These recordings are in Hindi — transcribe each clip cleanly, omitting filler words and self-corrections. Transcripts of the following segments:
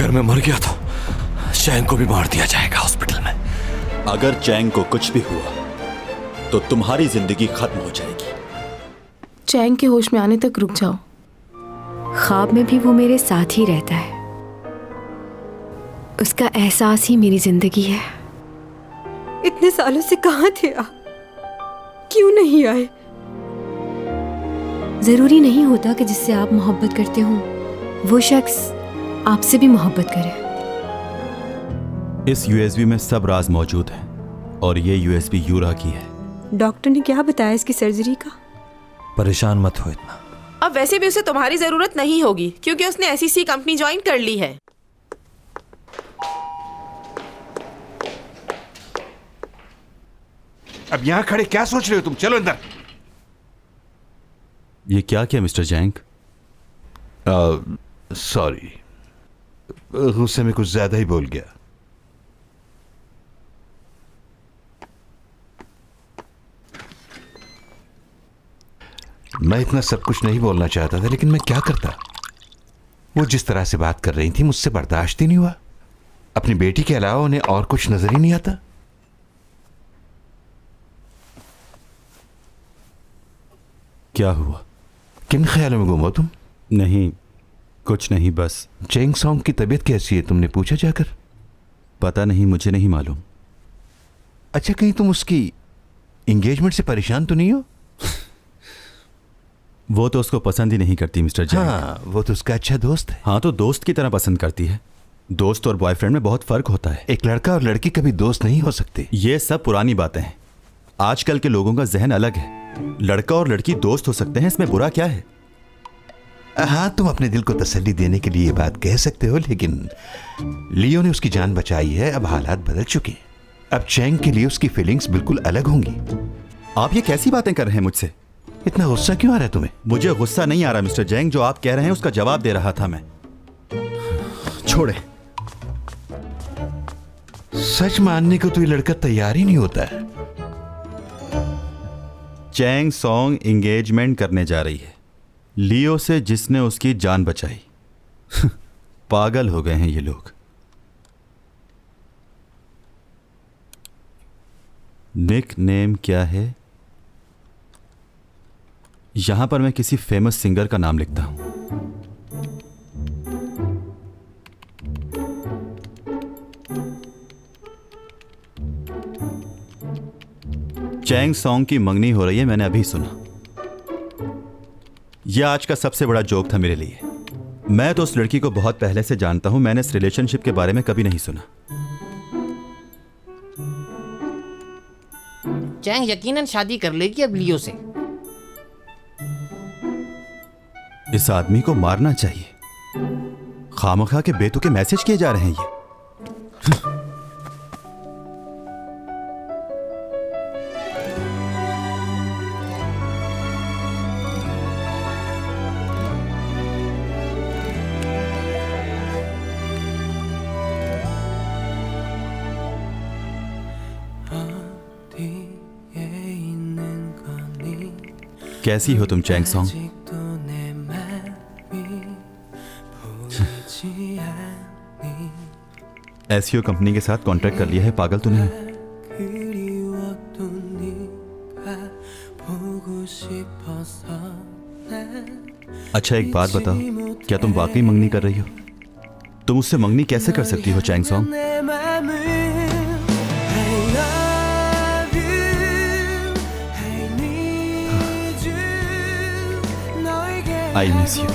अगर मैं मर गया तो चैंग को भी मार दिया जाएगा हॉस्पिटल में। अगर चैंग को कुछ भी हुआ तो तुम्हारी जिंदगी खत्म हो जाएगी। चैंग के होश में आने तक रुक जाओ। ख्वाब में भी वो मेरे साथ ही रहता है। उसका एहसास ही मेरी जिंदगी है। इतने सालों से कहाँ थे आप? क्यों नहीं आए? जरूरी नहीं होता कि जिससे आप मोहब्बत करते हो वो शख्स आपसे भी मोहब्बत करे। इस यूएसबी में सब राज मौजूद है और ये यूएसबी यूरा की है। डॉक्टर ने क्या बताया इसकी सर्जरी का? परेशान मत हो इतना। अब वैसे भी उसे तुम्हारी जरूरत नहीं होगी क्योंकि उसने एसईसी कंपनी ज्वाइन कर ली है। अब यहाँ खड़े क्या सोच रहे हो तुम? चलो अंदर। ये क्या किया मिस्टर जैंग? सॉरी, गुस्से में कुछ ज्यादा ही बोल गया। मैं इतना सब कुछ नहीं बोलना चाहता था, लेकिन मैं क्या करता। वो जिस तरह से बात कर रही थी मुझसे बर्दाश्त ही नहीं हुआ। अपनी बेटी के अलावा उन्हें और कुछ नजर ही नहीं आता। क्या हुआ? किन ख्यालों में गुम हो तुम? नहीं, कुछ नहीं, बस। चेंग सॉन्ग की तबीयत कैसी है? तुमने पूछा जाकर? पता नहीं, मुझे नहीं मालूम। अच्छा, कहीं तुम उसकी एंगेजमेंट से परेशान तो नहीं हो? वो तो उसको पसंद ही नहीं करती मिस्टर जैंग। हाँ, वो तो उसका अच्छा दोस्त है। हाँ, तो दोस्त की तरह पसंद करती है। दोस्त और बॉयफ्रेंड में बहुत फर्क होता है। एक लड़का और लड़की कभी दोस्त नहीं हो सकते। ये सब पुरानी बातें हैं। आजकल के लोगों का जहन अलग है। लड़का और लड़की दोस्त हो सकते हैं, इसमें बुरा क्या है? हाँ, तुम अपने दिल को तसल्ली देने के लिए ये बात कह सकते हो, लेकिन लियो ने उसकी जान बचाई है। अब हालात बदल चुके। अब चैंग के लिए उसकी फीलिंग्स बिल्कुल अलग होंगी। आप ये कैसी बातें कर रहे हैं मुझसे? इतना गुस्सा क्यों आ रहा है तुम्हें? मुझे गुस्सा नहीं आ रहा मिस्टर जैंग। जो आप कह रहे हैं उसका जवाब दे रहा था मैं। छोड़े। सच मानने को तो ये लड़का तैयार ही नहीं होता है। चैंग सॉन्ग एंगेजमेंट करने जा रही है लियो से, जिसने उसकी जान बचाई। पागल हो गए हैं ये लोग। निक नेम क्या है? यहां पर मैं किसी फेमस सिंगर का नाम लिखता हूं। चैंग सॉन्ग की मंगनी हो रही है, मैंने अभी सुना। यह आज का सबसे बड़ा जोक था मेरे लिए। मैं तो उस लड़की को बहुत पहले से जानता हूं। मैंने इस रिलेशनशिप के बारे में कभी नहीं सुना। चैंग यकीनन शादी कर लेगी अब लियो से। इस आदमी को मारना चाहिए। खामखा के बेतुके मैसेज किए जा रहे हैं ये। कैसी हो तुम चैंग सॉन्ग? एसईओ कंपनी के साथ कॉन्ट्रैक्ट कर लिया है, पागल तो नहीं? अच्छा एक बात बताओ, क्या तुम वाकई मंगनी कर रही हो? तुम उससे मंगनी कैसे कर सकती हो Chang Song? I miss you.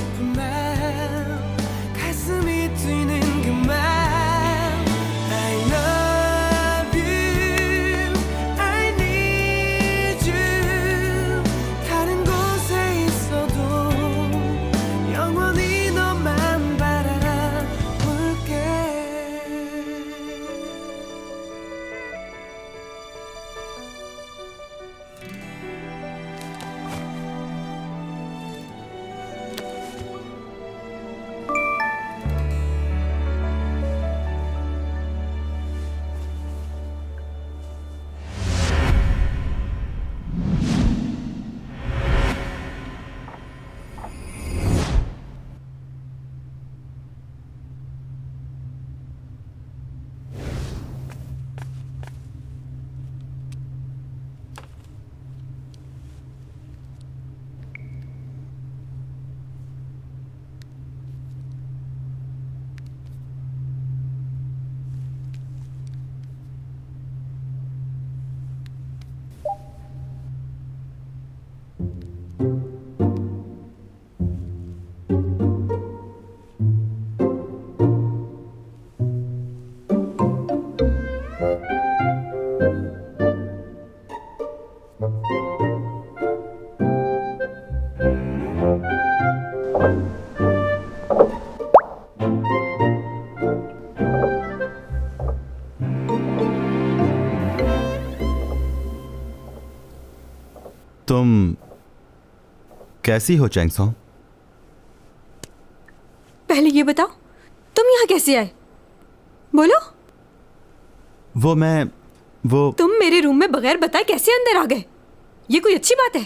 कैसी हो चैंगसोंग? पहले ये बताओ तुम यहाँ कैसे आए? बोलो। वो तुम मेरे रूम में बगैर बताए कैसे अंदर आ गए? ये कोई अच्छी बात है?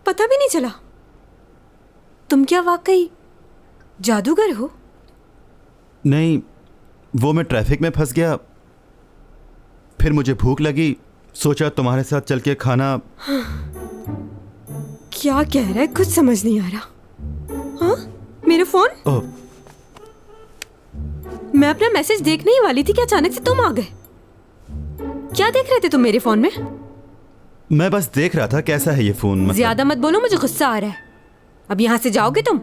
पता भी नहीं चला। तुम क्या वाकई जादूगर हो? नहीं, वो मैं ट्रैफिक में फंस गया, फिर मुझे भूख लगी, सोचा तुम्हारे साथ चल के खाना। क्या कह रहा है? कुछ समझ नहीं आ रहा। हाँ, मेरा फोन? ओह, मैं अपना मैसेज देखने ही वाली थी कि अचानक से तुम आ गए। क्या देख रहे थे तुम मेरे फोन में? मैं बस देख रहा था कैसा है ये फोन। मतलब ज्यादा मत बोलो, मुझे गुस्सा आ रहा है। अब यहाँ से जाओगे तुम?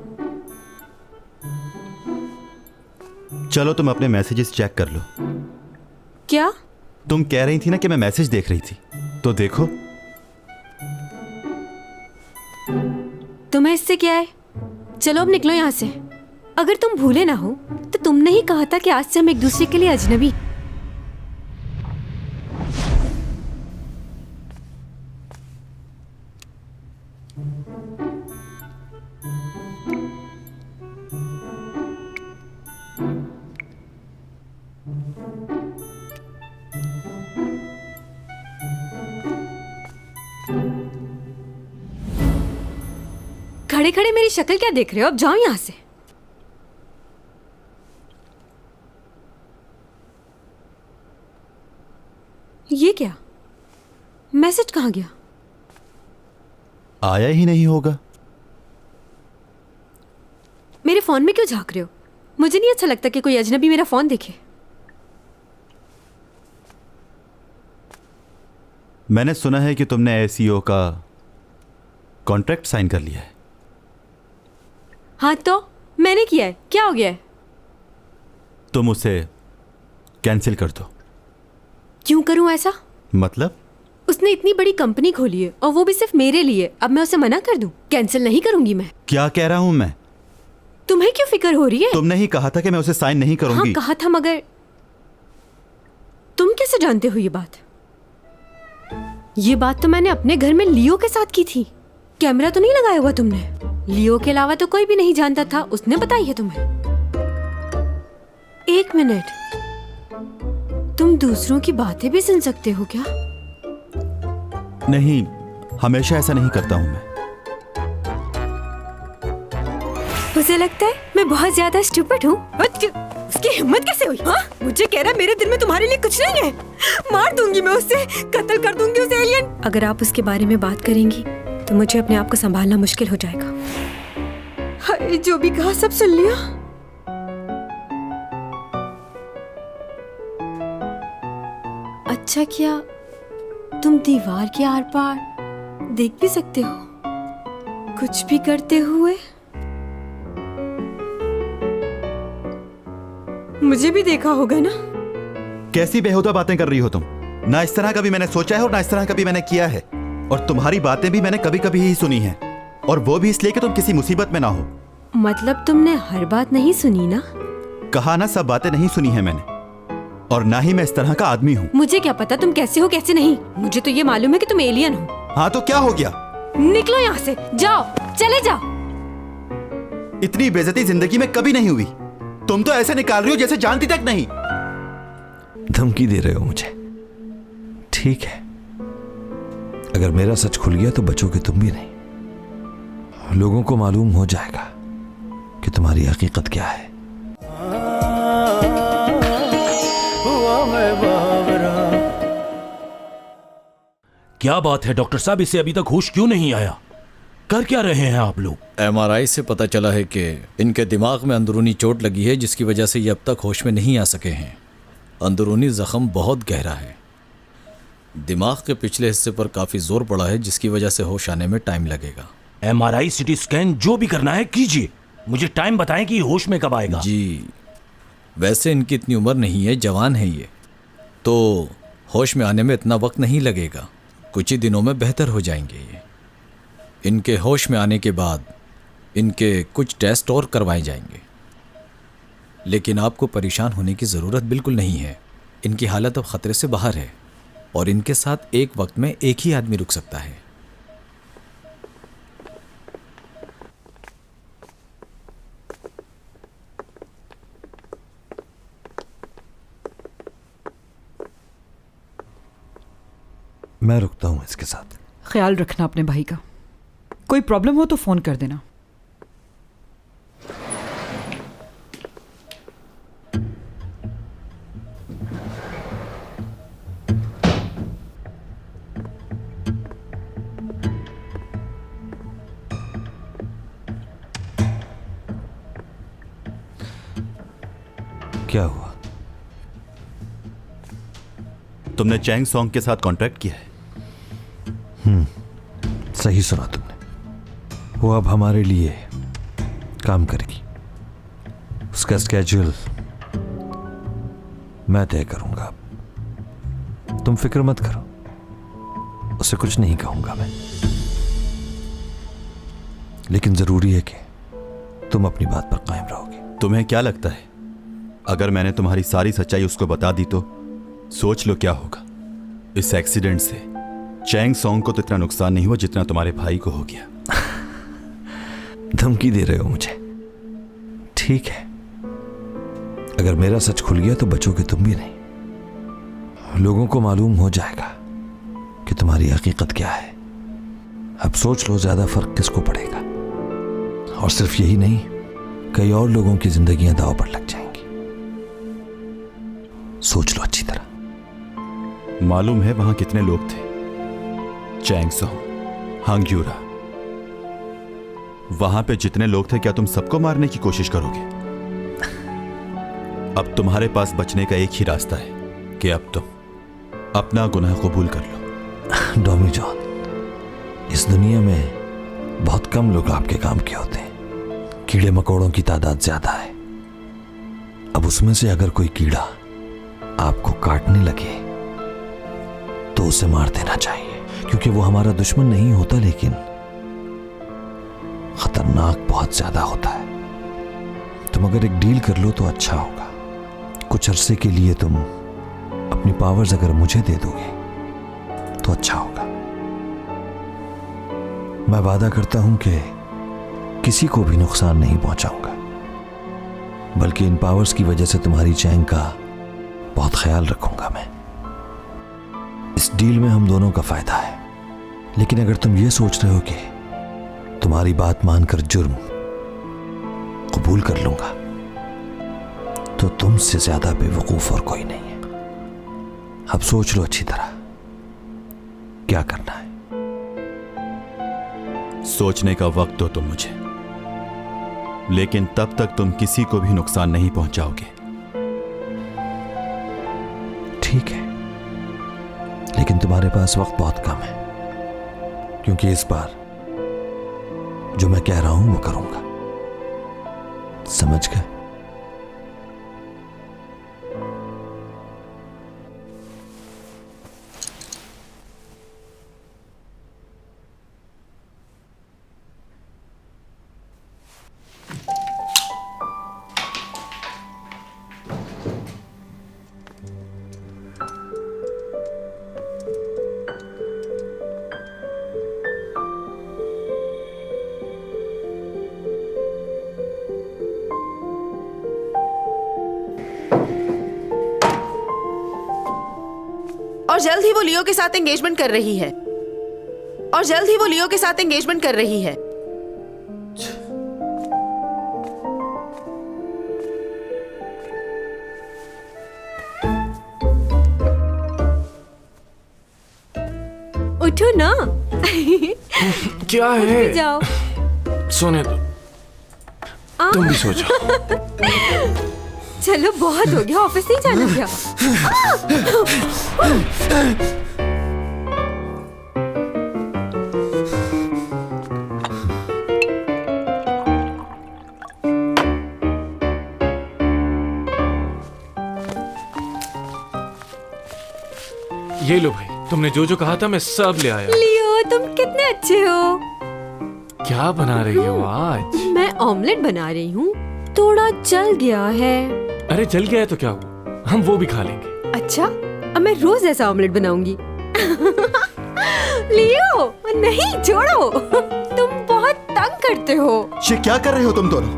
चलो तुम अपने मैसेजेस चेक कर लो। क्या? तुम कह रही थी ना कि मैं मैसेज देख रही थी, तो देखो। तुम्हें इससे क्या है? चलो अब निकलो यहाँ से। अगर तुम भूले ना हो तो तुमने ही कहा था कि आज से हम एक दूसरे के लिए अजनबी। खड़े खड़े मेरी शक्ल क्या देख रहे हो? अब जाओ यहां से। ये क्या? मैसेज कहां गया? आया ही नहीं होगा। मेरे फोन में क्यों झांक रहे हो? मुझे नहीं अच्छा लगता कि कोई अजनबी मेरा फोन देखे। मैंने सुना है कि तुमने एसईओ का कॉन्ट्रैक्ट साइन कर लिया है। हाँ तो मैंने किया है, क्या हो गया है? तुम उसे कैंसिल कर दो। क्यों करूं ऐसा? मतलब? उसने इतनी बड़ी कंपनी खोली है और वो भी सिर्फ मेरे लिए। अब मैं उसे मना कर दूं? कैंसिल नहीं करूंगी मैं। क्या कह रहा हूं मैं? तुम्हें क्यों फिक्र हो रही है? तुमने ही कहा था कि मैं उसे साइन नहीं हाँ करूंगी। कहा था, मगर तुम कैसे जानते हो ये बात? ये बात तो मैंने अपने घर में लियो के साथ की थी। कैमरा तो नहीं लगाया हुआ तुमने? लियो के अलावा तो कोई भी नहीं जानता था। उसने बताई है तुम्हें? एक मिनट, तुम दूसरों की बातें भी सुन सकते हो क्या? नहीं, हमेशा ऐसा नहीं करता हूं मैं। मुझे लगता है मैं बहुत ज्यादा स्टूपिड हूँ। उसकी हिम्मत कैसे हुई? हाँ, मुझे कह रहा है मेरे दिल में तुम्हारे लिए कुछ नहीं है। मार दूंगी मैं उसे, कत्ल कर दूंगी उसे एलियन। अगर आप उसके बारे में बात करेंगी तो मुझे अपने आप को संभालना मुश्किल हो जाएगा। हाय, जो भी कहा सब सुन लिया। अच्छा, क्या तुम दीवार के आर पार देख भी सकते हो कुछ भी करते हुए? मुझे भी देखा होगा ना? कैसी बेहुदा बातें कर रही हो तुम? ना इस तरह कभी मैंने सोचा है और ना इस तरह कभी मैंने किया है। और तुम्हारी बातें भी मैंने कभी कभी ही सुनी हैं, और वो भी इसलिए कि तुम किसी मुसीबत में ना हो। मतलब तुमने हर बात नहीं सुनी ना? कहा ना, सब बातें नहीं सुनी है मैंने, और ना ही मैं इस तरह का आदमी हूँ। मुझे क्या पता तुम कैसे हो कैसे नहीं। मुझे तो ये मालूम है कि तुम एलियन हो। हाँ तो क्या हो गया? निकलो यहाँ से, जाओ, चले जाओ। इतनी बेइज्जती जिंदगी में कभी नहीं हुई। तुम तो ऐसे निकाल रही हो जैसे जानती तक नहीं। धमकी दे रहे हो मुझे? ठीक है, अगर मेरा सच खुल गया तो बचोगे तुम भी नहीं। लोगों को मालूम हो जाएगा कि तुम्हारी हकीकत क्या है। क्या बात है डॉक्टर साहब, इसे अभी तक होश क्यों नहीं आया? कर क्या रहे हैं आप लोग? एमआरआई से पता चला है कि इनके दिमाग में अंदरूनी चोट लगी है, जिसकी वजह से ये अब तक होश में नहीं आ सके हैं। अंदरूनी जख्म बहुत गहरा है। दिमाग के पिछले हिस्से पर काफ़ी जोर पड़ा है, जिसकी वजह से होश आने में टाइम लगेगा। एमआरआई, सीटी स्कैन, जो भी करना है कीजिए। मुझे टाइम बताएं कि होश में कब आएगा। जी, वैसे इनकी इतनी उम्र नहीं है, जवान है ये, तो होश में आने में इतना वक्त नहीं लगेगा। कुछ ही दिनों में बेहतर हो जाएंगे ये। इनके होश में आने के बाद इनके कुछ टेस्ट और करवाए जाएंगे, लेकिन आपको परेशान होने की ज़रूरत बिल्कुल नहीं है। इनकी हालत अब ख़तरे से बाहर है और इनके साथ एक वक्त में एक ही आदमी रुक सकता है। मैं रुकता हूँ इसके साथ। ख्याल रखना अपने भाई का। कोई प्रॉब्लम हो तो फोन कर देना। क्या हुआ? तुमने चैंग सॉन्ग के साथ कॉन्ट्रैक्ट किया है? सही सुना तुमने। वो अब हमारे लिए काम करेगी। उसका स्केड्यूल मैं तय करूंगा। तुम फिक्र मत करो, उसे कुछ नहीं कहूंगा मैं। लेकिन जरूरी है कि तुम अपनी बात पर कायम रहोगे। तुम्हें क्या लगता है अगर मैंने तुम्हारी सारी सच्चाई उसको बता दी तो? सोच लो क्या होगा। इस एक्सीडेंट से चैंग सॉन्ग को तो इतना नुकसान नहीं हुआ जितना तुम्हारे भाई को हो गया। धमकी दे रहे हो मुझे? ठीक है, अगर मेरा सच खुल गया तो बचोगे तुम भी नहीं। लोगों को मालूम हो जाएगा कि तुम्हारी हकीकत क्या है। अब सोच लो ज्यादा फर्क किसको पड़ेगा। और सिर्फ यही नहीं, कई और लोगों की जिंदगियां दांव पर लग जाएंगी। सोच लो अच्छी तरह। मालूम है वहां कितने लोग थे? चैंग सॉन्ग, हांग्यूरा, वहां पे जितने लोग थे क्या तुम सबको मारने की कोशिश करोगे? अब तुम्हारे पास बचने का एक ही रास्ता है कि अब तुम अपना गुनाह कबूल कर लो। डॉमी जॉन, इस दुनिया में बहुत कम लोग आपके काम के होते हैं। कीड़े मकोड़ों की तादाद ज्यादा है। अब उसमें से अगर कोई कीड़ा आपको काटने लगे तो उसे मार देना चाहिए, क्योंकि वो हमारा दुश्मन नहीं होता लेकिन खतरनाक बहुत ज्यादा होता है। तुम अगर एक डील कर लो तो अच्छा होगा। कुछ अरसे के लिए तुम अपनी पावर्स अगर मुझे दे दोगे तो अच्छा होगा। मैं वादा करता हूं कि किसी को भी नुकसान नहीं पहुंचाऊंगा, बल्कि इन पावर्स की वजह से तुम्हारी चैंग का बहुत ख्याल रखूंगा मैं। इस डील में हम दोनों का फायदा है। लेकिन अगर तुम ये सोच रहे हो कि तुम्हारी बात मानकर जुर्म कबूल कर लूंगा तो तुमसे ज्यादा बेवकूफ और कोई नहीं है। अब सोच लो अच्छी तरह क्या करना है। सोचने का वक्त दो तुम मुझे, लेकिन तब तक तुम किसी को भी नुकसान नहीं पहुंचाओगे। ठीक है, लेकिन तुम्हारे पास वक्त बहुत कम है, क्योंकि इस बार जो मैं कह रहा हूं वो करूंगा। समझ गए? और जल्द ही वो लियो के साथ एंगेजमेंट कर रही है। और जल्द ही वो लियो के साथ एंगेजमेंट कर रही है। उठो ना। क्या है? जाओ। सोने दो, तुम भी सो जाओ। चलो बहुत हो गया, ऑफिस नहीं जाना क्या? ये लो भाई, तुमने जो जो कहा था मैं सब ले आया। लियो, तुम कितने अच्छे हो। क्या बना रही हो आज? मैं ऑमलेट बना रही हूँ, थोड़ा जल गया है। अरे जल गया है तो क्या हुआ, हम वो भी खा लेंगे। अच्छा, अब मैं रोज ऐसा ऑमलेट बनाऊंगी। लियो, नहीं छोड़ो, तुम बहुत तंग करते हो। ये क्या कर रहे हो तुम दोनों?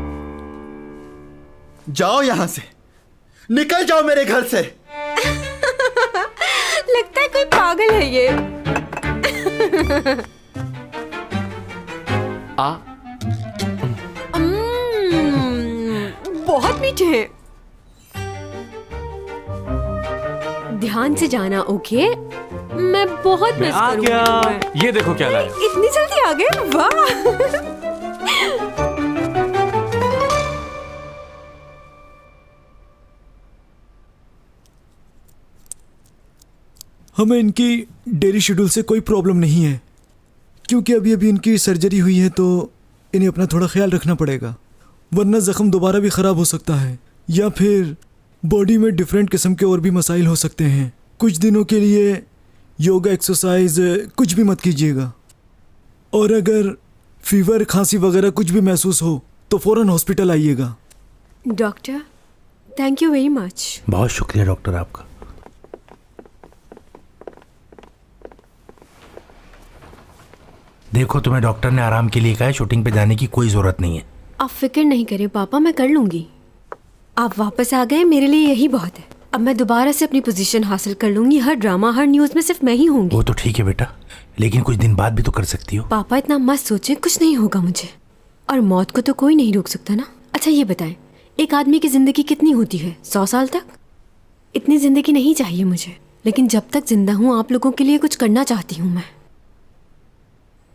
जाओ यहां से, निकल जाओ मेरे घर से। लगता है कोई पागल है ये। बहुत मीठे हैं। ध्यान से जाना, ओके? मैं बहुत मिस करूंगी। ये देखो क्या लाया। इतनी जल्दी आ गए, वाह। हमें इनकी डेली शेड्यूल से कोई प्रॉब्लम नहीं है, क्योंकि अभी अभी इनकी सर्जरी हुई है, तो इन्हें अपना थोड़ा ख्याल रखना पड़ेगा, वरना ज़ख्म दोबारा भी ख़राब हो सकता है, या फिर बॉडी में डिफरेंट किस्म के और भी मसाइल हो सकते हैं। कुछ दिनों के लिए योगा, एक्सरसाइज कुछ भी मत कीजिएगा, और अगर फीवर, खांसी वगैरह कुछ भी महसूस हो तो फ़ौरन हॉस्पिटल आइएगा। Doctor, thank you very much. बहुत शुक्रिया डॉक्टर आपका। देखो, तुम्हें डॉक्टर ने आराम के लिए कहा है, शूटिंग पे जाने की कोई जरूरत नहीं है। आप फिक्र नहीं करें पापा, मैं कर लूंगी। आप वापस आ गए, मेरे लिए यही बहुत है। अब मैं दोबारा से अपनी पोजीशन हासिल कर लूंगी। हर ड्रामा, हर न्यूज में सिर्फ मैं ही होंगी। वो तो ठीक है बेटा, लेकिन कुछ दिन बाद भी तो कर सकती हो। पापा इतना मत सोचे, कुछ नहीं होगा मुझे, और मौत को तो कोई नहीं रोक सकता ना। अच्छा ये बताएं, एक आदमी की जिंदगी कितनी होती है? 100 साल तक? इतनी जिंदगी नहीं चाहिए मुझे, लेकिन जब तक जिंदा हूँ आप लोगों के लिए कुछ करना चाहती हूँ। मैं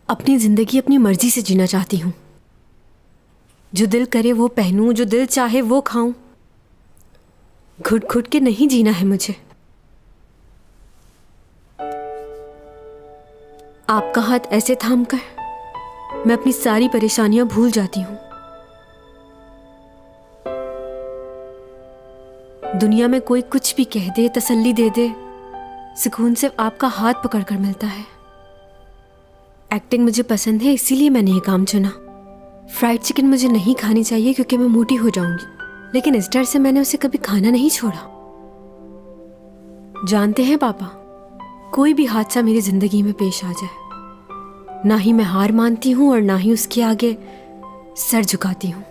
अपनी जिंदगी अपनी मर्जी से जीना चाहती हूँ। जो दिल करे वो पहनूं, जो दिल चाहे वो खाऊं। घुट घुट के नहीं जीना है मुझे। आपका हाथ ऐसे थामकर मैं अपनी सारी परेशानियां भूल जाती हूं। दुनिया में कोई कुछ भी कह दे, तसल्ली दे दे, सुकून सिर्फ आपका हाथ पकड़कर मिलता है। एक्टिंग मुझे पसंद है, इसीलिए मैंने ये काम चुना। फ्राइड चिकन मुझे नहीं खानी चाहिए क्योंकि मैं मोटी हो जाऊंगी, लेकिन इस डर से मैंने उसे कभी खाना नहीं छोड़ा। जानते हैं पापा, कोई भी हादसा मेरी जिंदगी में पेश आ जाए, ना ही मैं हार मानती हूं और ना ही उसके आगे सर झुकाती हूं।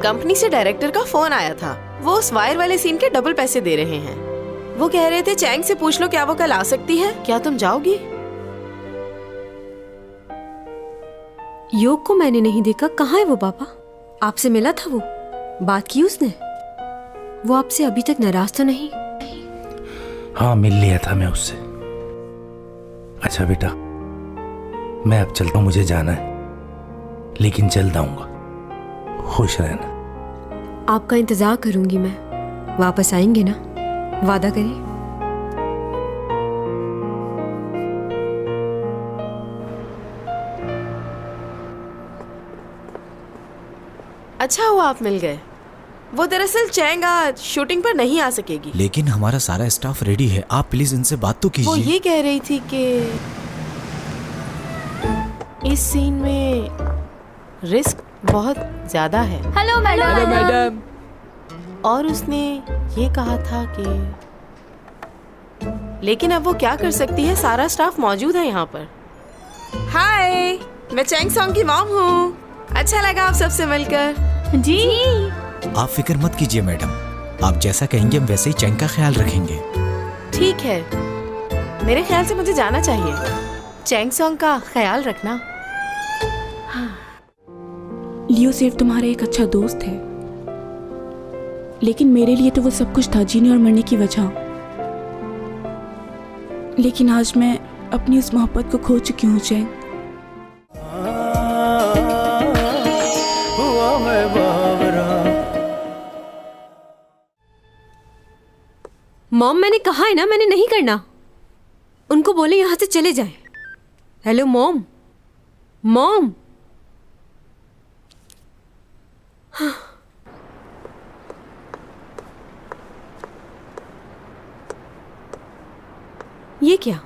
कंपनी से डायरेक्टर का फोन आया था। वो उस वायर वाले सीन के डबल पैसे दे रहे हैं। वो कह रहे थे चैंग से पूछ लो क्या वो कल आ सकती है। क्या तुम जाओगी? योग को मैंने नहीं देखा, कहाँ है वो पापा? आपसे मिला था वो? बात की उसने? वो आपसे अभी तक नाराज तो नहीं? हाँ, मिल लिया था मैं उससे। अच्छा बेटा, मैं अब चलता हूँ, मुझे जाना है, लेकिन जल्द आऊंगा। खुश रहना। आपका इंतजार करूंगी मैं। वापस आएंगे ना? वादा करिए। अच्छा हुआ आप मिल गए। वो दरअसल चैंग आज शूटिंग पर नहीं आ सकेगी। लेकिन हमारा सारा स्टाफ रेडी है, आप प्लीज इनसे बात तो कीजिए। वो ये कह रही थी कि इस सीन में रिस्क बहुत ज्यादा है। Hello madam. और उसने ये कहा था कि, लेकिन अब वो क्या कर सकती है, सारा स्टाफ मौजूद है यहाँ पर। हाय, मैं चैंग सॉन्ग की मॉम हूँ। अच्छा लगा आप सबसे मिलकर। जी। आप फिक्र मत कीजिए मैडम, आप जैसा कहेंगे हम वैसे ही चैंग का ख्याल रखेंगे। ठीक है, मेरे ख्याल से मुझे जाना चाहिए। चैंग सॉन्ग का ख्याल रखना। लियो सिर्फ तुम्हारा एक अच्छा दोस्त है, लेकिन मेरे लिए तो वो सब कुछ था, जीने और मरने की वजह। लेकिन आज मैं अपनी उस मोहब्बत को खो चुकी हूँ चैंग। मॉम, मैंने कहा है ना मैंने नहीं करना। उनको बोले यहाँ से चले जाएं। Hello mom. मॉम। हाँ। ये क्या?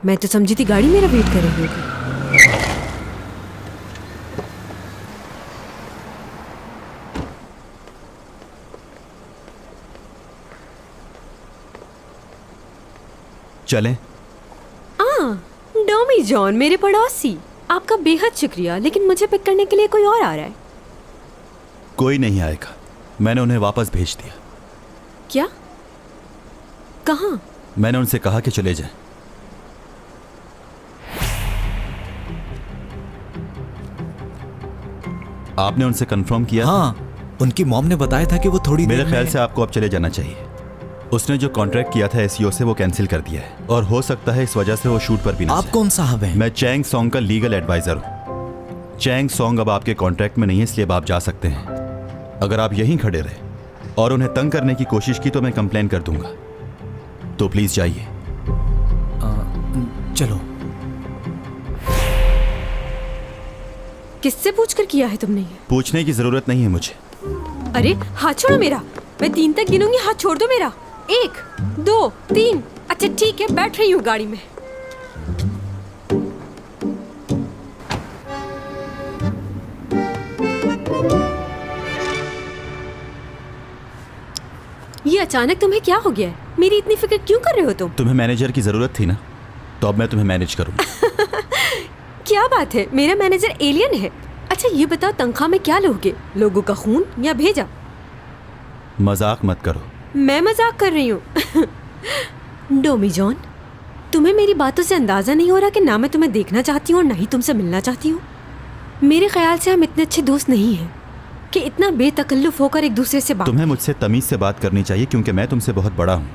मैं तो समझी थी गाड़ी मेरा वेट कर रही होगी। चलें? डोमी जॉन, मेरे पड़ोसी। आपका बेहद शुक्रिया, लेकिन मुझे पिक करने के लिए कोई और आ रहा है। कोई नहीं आएगा, मैंने उन्हें वापस भेज दिया। क्या? कहाँ? मैंने उनसे कहा कि चले जाएं। आपने उनसे कंफर्म किया? हाँ, उनकी मॉम ने बताया था कि वो थोड़ी मेरे देर ख्याल में- से आपको अब चले जाना चाहिए। उसने जो कॉन्ट्रैक्ट किया था एसईओ से वो कैंसिल कर दिया है और हो सकता है इस वजह से वो शूट पर भी ना आप जाए। कौन साहब हैं? मैं चैंग सॉन्ग का लीगल एडवाइजर हूँ। चैंग सॉन्ग अब आपके कॉन्ट्रैक्ट में नहीं है, इसलिए अब आप जा सकते हैं। अगर आप यहीं खड़े रहे और उन्हें तंग करने की कोशिश की तो मैं कंप्लेन कर दूंगा। तो प्लीज जाइए। चलो। किससे पूछकर किया है तुमने ये? पूछने की जरूरत नहीं है मुझे। अरे हाथ छोड़ो मेरा, मैं 3 तक गिनूंगी, हाथ छोड़ दो मेरा। 1 2 3। अच्छा ठीक है, बैठ रही हूँ गाड़ी में। ये अचानक तुम्हें क्या हो गया है? मेरी इतनी फिक्र क्यों कर रहे हो तुम? तुम्हें मैनेजर की जरूरत थी ना, तो अब मैं तुम्हें मैनेज करूंगा। क्या बात है, मेरा मैनेजर एलियन है। अच्छा ये बताओ, तनख्वाह में क्या लोगे? लोगों का खून या भेजा? मजाक मत करो। मैं मजाक कर रही हूँ। डोमी जॉन, तुम्हें मेरी बातों से अंदाजा नहीं हो रहा कि ना मैं तुम्हें देखना चाहती हूँ और ना ही तुमसे मिलना चाहती हूँ। मेरे ख्याल से हम इतने अच्छे दोस्त नहीं हैं कि इतना बेतकल्लुफ होकर एक दूसरे से बात। तुम्हें मुझसे तमीज से बात करनी चाहिए क्योंकि मैं तुमसे बहुत बड़ा हूँ।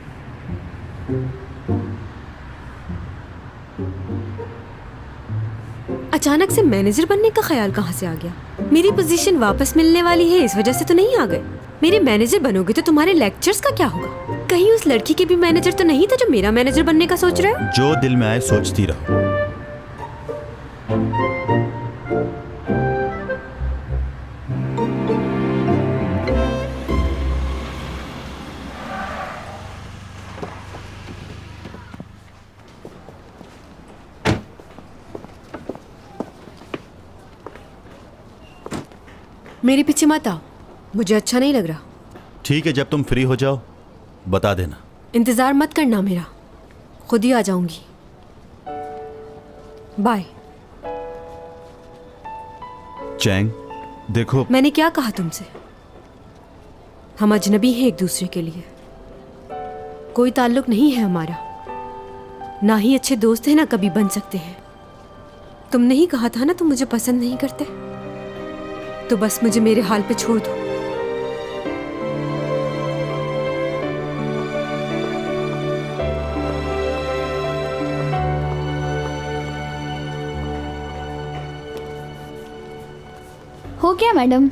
अचानक से मैनेजर बनने का ख्याल कहाँ से आ गया? मेरी पोजीशन वापस मिलने वाली है इस वजह से तो नहीं आ गए? मेरे मैनेजर बनोगे तो तुम्हारे लेक्चर्स का क्या होगा? कहीं उस लड़की के भी मैनेजर तो नहीं था जो मेरा मैनेजर बनने का सोच रहे हो? जो दिल में आए सोचती रहो। मेरे पीछे मत आओ, मुझे अच्छा नहीं लग रहा। ठीक है, जब तुम फ्री हो जाओ बता देना। इंतजार मत करना मेरा, खुद ही आ जाऊंगी। बाय। चैंग देखो, मैंने क्या कहा तुमसे? हम अजनबी हैं एक दूसरे के लिए, कोई ताल्लुक नहीं है हमारा, ना ही अच्छे दोस्त हैं ना कभी बन सकते हैं। तुमने ही कहा था ना तुम मुझे पसंद नहीं करते, तो बस मुझे मेरे हाल पे छोड़ दो। हो गया मैडम।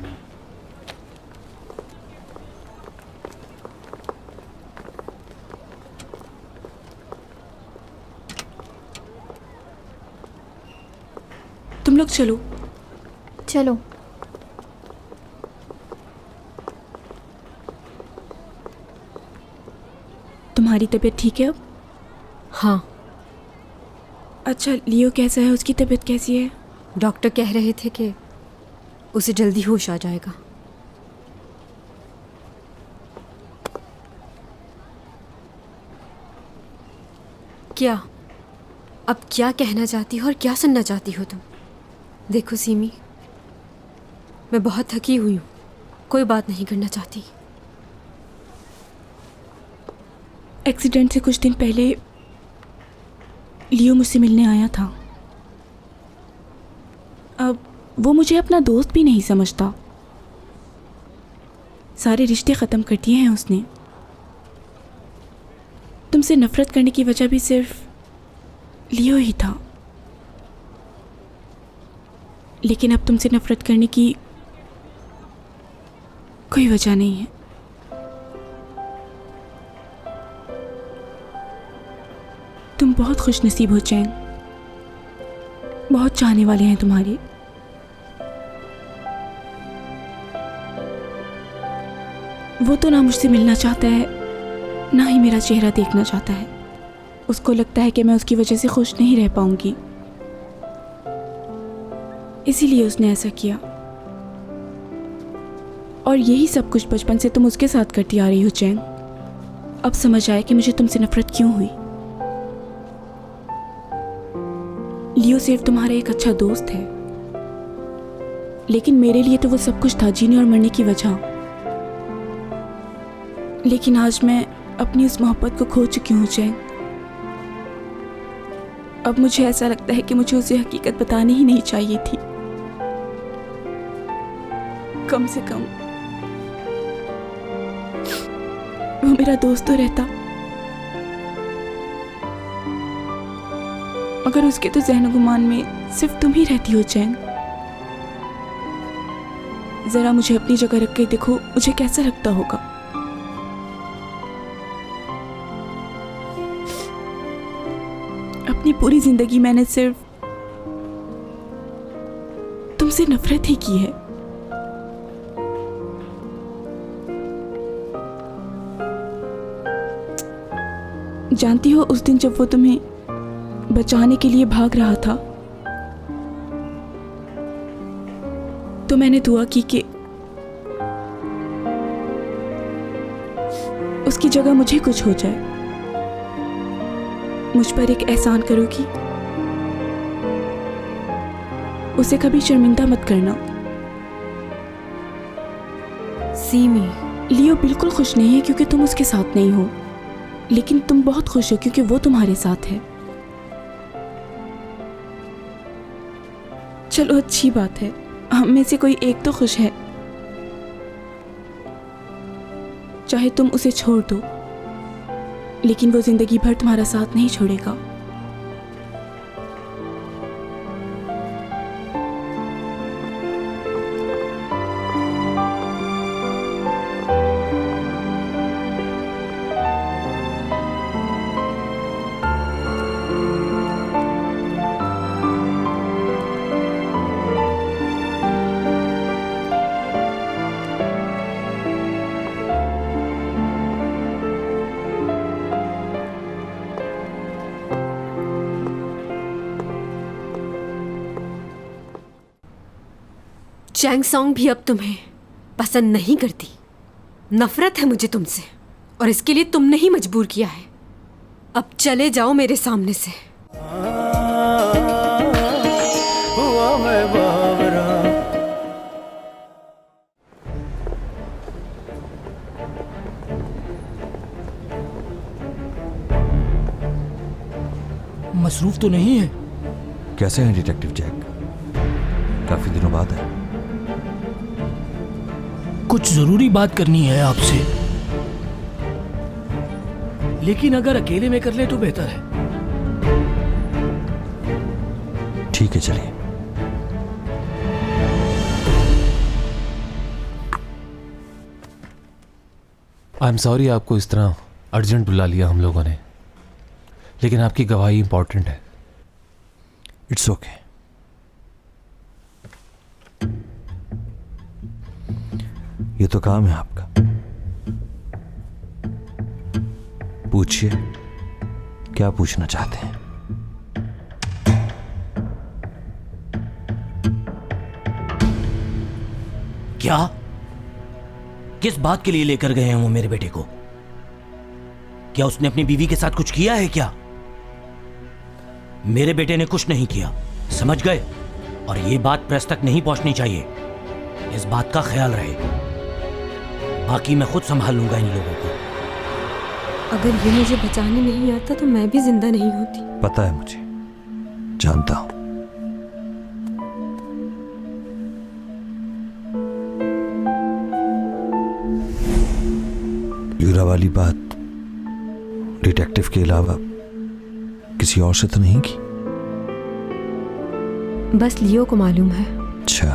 तुम लोग चलो। चलो। तुम्हारी तबीयत ठीक है अब? हाँ। अच्छा लियो कैसा है, उसकी तबीयत कैसी है? डॉक्टर कह रहे थे कि उसे जल्दी होश आ जाएगा। क्या? अब क्या कहना चाहती हो और क्या सुनना चाहती हो तुम? देखो सीमी, मैं बहुत थकी हुई हूँ, कोई बात नहीं करना चाहती। एक्सीडेंट से कुछ दिन पहले लियो मुझसे मिलने आया था। अब वो मुझे अपना दोस्त भी नहीं समझता। सारे रिश्ते ख़त्म कर दिए हैं उसने। तुमसे नफ़रत करने की वजह भी सिर्फ लियो ही था, लेकिन अब तुमसे नफ़रत करने की कोई वजह नहीं है। तुम बहुत खुशनसीब हो चैन, बहुत चाहने वाले हैं तुम्हारे। वो तो ना मुझसे मिलना चाहता है, ना ही मेरा चेहरा देखना चाहता है। उसको लगता है कि मैं उसकी वजह से खुश नहीं रह पाऊंगी, इसीलिए उसने ऐसा किया। और यही सब कुछ बचपन से तुम उसके साथ करती आ रही हो चैन। अब समझ आया कि मुझे तुमसे नफरत क्यों हुई। लियो सिर्फ तुम्हारा एक अच्छा दोस्त है, लेकिन मेरे लिए तो वो सब कुछ था, जीने और मरने की वजह। लेकिन आज मैं अपनी उस मोहब्बत को खो चुकी हूँ चैंग। अब मुझे ऐसा लगता है कि मुझे उसे हकीकत बतानी ही नहीं चाहिए थी। कम से कम वो मेरा दोस्त तो रहता, मगर उसके तो ज़हन गुमान में सिर्फ तुम ही रहती हो चैन। जरा मुझे अपनी जगह रख के देखो, मुझे कैसा लगता होगा। अपनी पूरी जिंदगी मैंने सिर्फ तुमसे नफरत ही की है। जानती हो, उस दिन जब वो तुम्हें बचाने के लिए भाग रहा था तो मैंने दुआ की कि उसकी जगह मुझे कुछ हो जाए। मुझ पर एक एहसान करोगी? उसे कभी शर्मिंदा मत करना। सीमी, लियो बिल्कुल खुश नहीं है क्योंकि तुम उसके साथ नहीं हो, लेकिन तुम बहुत खुश हो क्योंकि वो तुम्हारे साथ है। चलो अच्छी बात है, हम में से कोई एक तो खुश है। चाहे तुम उसे छोड़ दो, लेकिन वो जिंदगी भर तुम्हारा साथ नहीं छोड़ेगा। चैंग सॉन्ग भी अब तुम्हें पसंद नहीं करती। नफरत है मुझे तुमसे, और इसके लिए तुमने ही मजबूर किया है। अब चले जाओ मेरे सामने से। मसरूफ तो नहीं है? कैसे हैं डिटेक्टिव जैक? काफी दिनों बाद है। कुछ जरूरी बात करनी है आपसे, लेकिन अगर अकेले में कर ले तो बेहतर है। ठीक है, चलिए। आई एम सॉरी आपको इस तरह अर्जेंट बुला लिया हम लोगों ने, लेकिन आपकी गवाही इंपॉर्टेंट है। It's okay. ये तो काम है आपका। पूछिए, क्या पूछना चाहते हैं? क्या? किस बात के लिए लेकर गए हैं वो मेरे बेटे को? क्या उसने अपनी बीवी के साथ कुछ किया है क्या? मेरे बेटे ने कुछ नहीं किया, समझ गए? और ये बात प्रेस तक नहीं पहुंचनी चाहिए, इस बात का ख्याल रहे। बाकी मैं खुद संभाल लूंगा इन लोगों को। अगर ये मुझे बचाने नहीं आता तो मैं भी जिंदा नहीं होती। पता है मुझे, जानता हूं। यूरा वाली बात डिटेक्टिव के अलावा किसी और से तो नहीं की? बस लियो को मालूम है। अच्छा,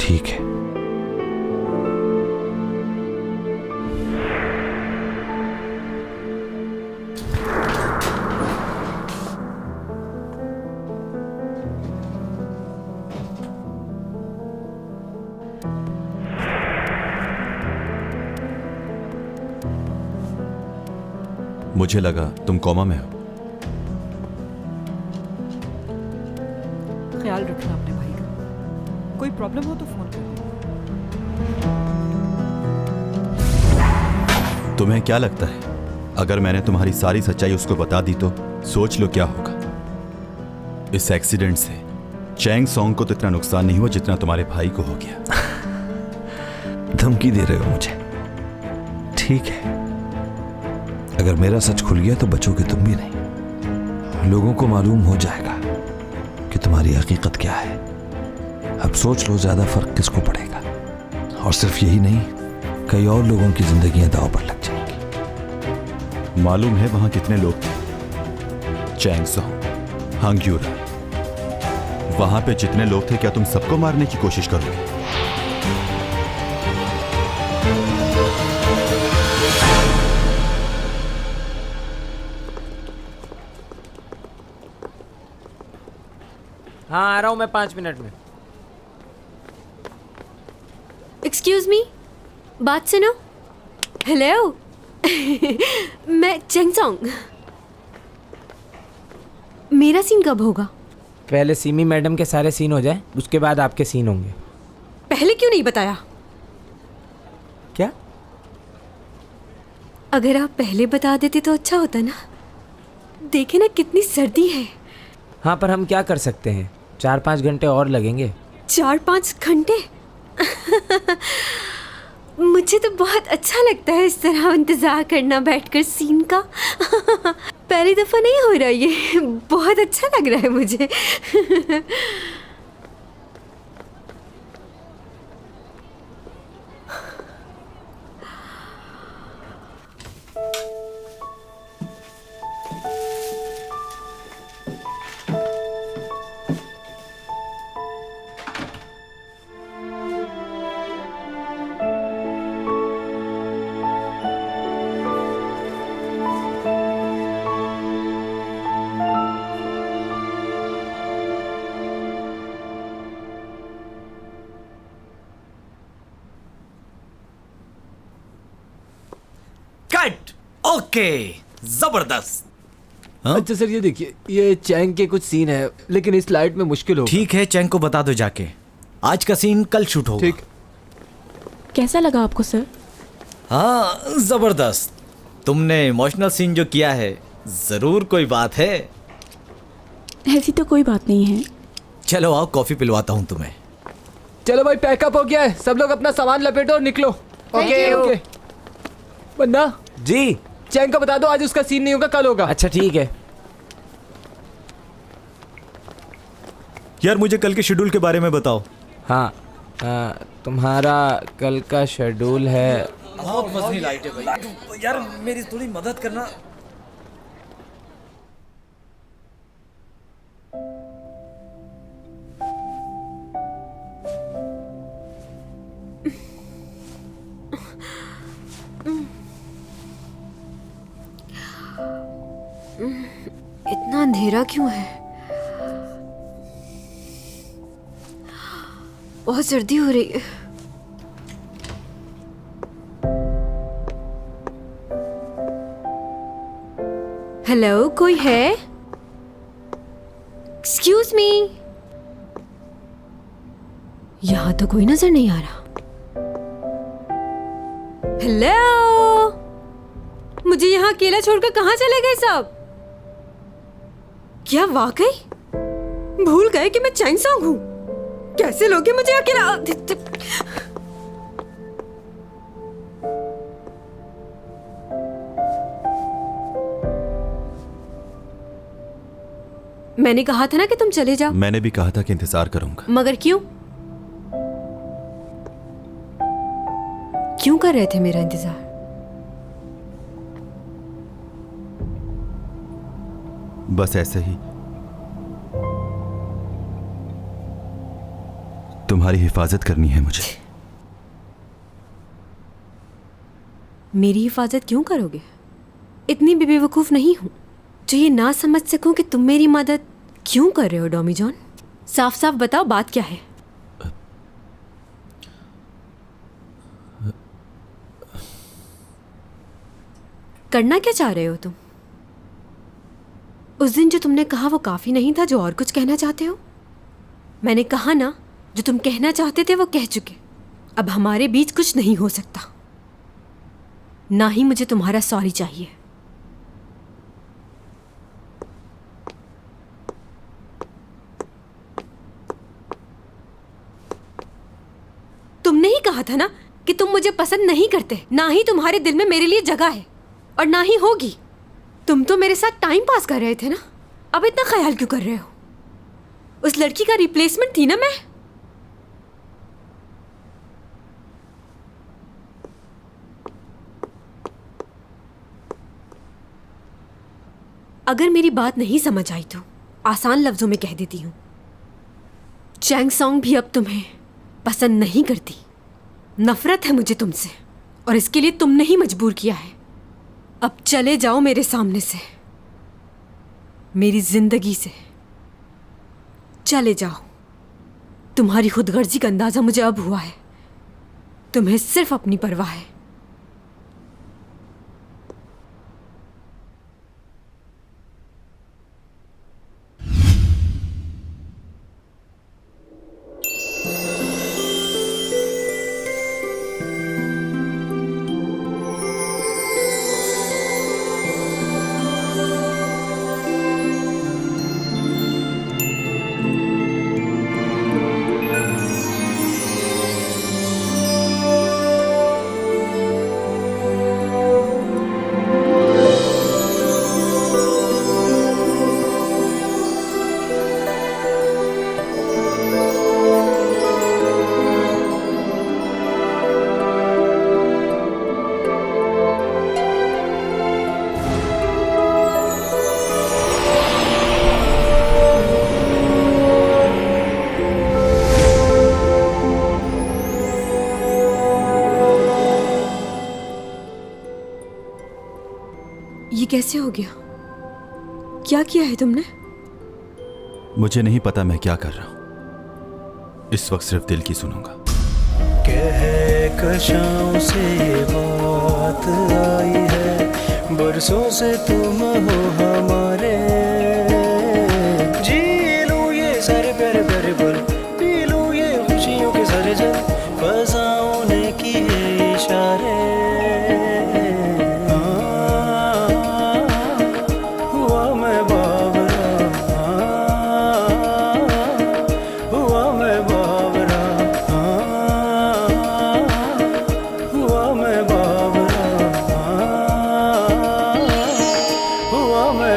ठीक है। मुझे लगा तुम कोमा में हो। ख्याल रखना अपने भाई का। कोई प्रॉब्लम हो तो फोन कर। तुम्हें क्या लगता है अगर मैंने तुम्हारी सारी सच्चाई उसको बता दी तो सोच लो क्या होगा। इस एक्सीडेंट से चैंग सॉन्ग को तो इतना नुकसान नहीं हुआ जितना तुम्हारे भाई को हो गया। धमकी दे रहे हो मुझे? ठीक है, अगर मेरा सच खुल गया तो बचोगे तुम भी नहीं। लोगों को मालूम हो जाएगा कि तुम्हारी हकीकत क्या है। अब सोच लो ज्यादा फर्क किसको पड़ेगा। और सिर्फ यही नहीं, कई और लोगों की जिंदगियां दांव पर लग जाएंगी। मालूम है वहां कितने लोग थे? चैंग सॉन्ग, हांग्यूरा, वहां पे जितने लोग थे क्या तुम सबको मारने की कोशिश करोगे? हाँ आ रहा हूँ मैं 5 मिनट में। एक्सक्यूज मी, बात सुनो। हेलो मैं चैंग सॉन्ग। मेरा सीन कब होगा? पहले सीमी मैडम के सारे सीन हो जाए, उसके बाद आपके सीन होंगे। पहले क्यों नहीं बताया? क्या? अगर आप पहले बता देते तो अच्छा होता ना। देखे ना कितनी सर्दी है। हाँ पर हम क्या कर सकते हैं, 4-5 घंटे और लगेंगे। 4-5 घंटे? मुझे तो बहुत अच्छा लगता है इस तरह इंतजार करना बैठकर सीन का। पहली दफा नहीं हो रहा ये, बहुत अच्छा लग रहा है मुझे। कट। ओके, जबरदस्त। अच्छा सर ये देखिए, ये चैंग के कुछ सीन है लेकिन इस लाइट में मुश्किल होगा। ठीक है, चैंग को बता दो जाके, आज का सीन कल शूट होगा। ठीक। कैसा लगा आपको सर? हाँ जबरदस्त। तुमने इमोशनल सीन जो किया है, जरूर कोई बात है। ऐसी तो कोई बात नहीं है। चलो आओ कॉफी पिलवाता हूँ तुम्हें। चलो भाई, पैकअप हो गया है, सब लोग अपना सामान लपेटो और निकलो। Okay okay. Banna ji, Chang को बता दो आज उसका सीन नहीं होगा, कल होगा। अच्छा ठीक है। यार मुझे कल के शेड्यूल के बारे में बताओ। हाँ तुम्हारा कल का शेड्यूल है। बहुत मजनी लाइट है भाई, यार मेरी थोड़ी मदद करना। इतना अंधेरा क्यों है? बहुत सर्दी हो रही है। हेलो, कोई है? Excuse me. यहां तो कोई नजर नहीं आ रहा। हेलो, मुझे यहाँ अकेला छोड़कर कहाँ चले गए सब? क्या वाकई भूल गए कि मैं चैंग सॉन्ग हूँ? कैसे लोगे मुझे अकेला? मैंने कहा था ना कि तुम चले जाओ। मैंने भी कहा था कि इंतजार करूंगा। मगर क्यों? क्यों कर रहे थे मेरा इंतजार? बस ऐसे ही, तुम्हारी हिफाजत करनी है मुझे। मेरी हिफाजत क्यों करोगे? इतनी भी बेवकूफ नहीं हूं जो ये ना समझ सकूं कि तुम मेरी मदद क्यों कर रहे हो। डॉमी जॉन, साफ साफ बताओ बात क्या है? करना क्या चाह रहे हो तुम? उस दिन जो तुमने कहा वो काफी नहीं था जो और कुछ कहना चाहते हो? मैंने कहा ना, जो तुम कहना चाहते थे वो कह चुके। अब हमारे बीच कुछ नहीं हो सकता। ना ही मुझे तुम्हारा सॉरी चाहिए। कहा था ना कि तुम मुझे पसंद नहीं करते, ना ही तुम्हारे दिल में मेरे लिए जगह है और ना ही होगी। तुम तो मेरे साथ टाइम पास कर रहे थे ना, अब इतना ख्याल क्यों कर रहे हो? उस लड़की का रिप्लेसमेंट थी ना मैं। अगर मेरी बात नहीं समझ आई तो आसान लफ्जों में कह देती हूँ, चैंग सॉन्ग भी अब तुम्हें पसंद नहीं करती। नफरत है मुझे तुमसे और इसके लिए तुमने ही मजबूर किया है। अब चले जाओ मेरे सामने से, मेरी जिंदगी से चले जाओ। तुम्हारी खुदगर्जी का अंदाजा मुझे अब हुआ है, तुम्हें सिर्फ अपनी परवाह है। ये कैसे हो गया? क्या किया है तुमने? मुझे नहीं पता मैं क्या कर रहा हूं। इस वक्त सिर्फ दिल की सुनूंगा। कहकशां से ये बात आई है, बरसों से तुम हो हमारे। जी लूं ये सारे प्यारे प्यारे पल, पी लूं ये खुशियों के सारे जल, फज़ाओं ने किए इशारे। हुआ मैं